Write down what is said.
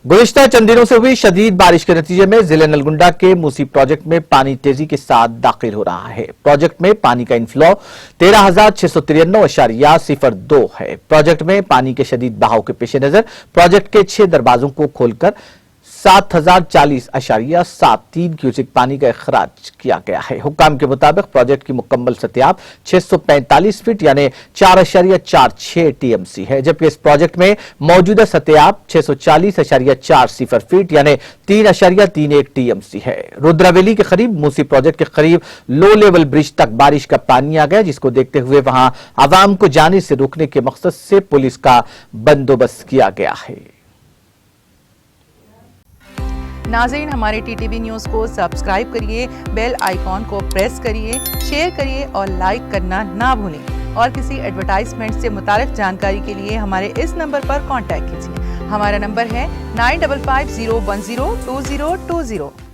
गुज़िश्ता चंद दिनों से हुई शदीद बारिश के नतीजे में जिले नलगुंडा के मूसी प्रोजेक्ट में पानी तेजी के साथ दाखिल हो रहा है। प्रोजेक्ट में पानी का इनफ्लो 13,693.02 है। प्रोजेक्ट में पानी के शदीद बहाव के पेश नजर प्रोजेक्ट के 6 दरवाजों को खोलकर 7,040.73 क्यूसेक पानी का इखराज किया गया है। हुक्काम के मुताबिक प्रोजेक्ट की मुकम्मल सतह 645 फीट यानी 4.46 टीएमसी है, जबकि इस प्रोजेक्ट में मौजूदा सतह 640.40 फीट यानी 3.31 टीएमसी है। रुद्रावेली के करीब मूसी प्रोजेक्ट के करीब लो लेवल ब्रिज तक बारिश का पानी आ गया, जिसको देखते हुए वहां आवाम को जाने से रोकने के मकसद से पुलिस का बंदोबस्त किया गया है। नाज़रीन, हमारे टीटीवी न्यूज़ को सब्सक्राइब करिए, बेल आइकॉन को प्रेस करिए, शेयर करिए और लाइक करना ना भूलें। और किसी एडवर्टाइजमेंट से मुताल्लिक़ जानकारी के लिए हमारे इस नंबर पर कांटेक्ट कीजिए। हमारा नंबर है 9550102020।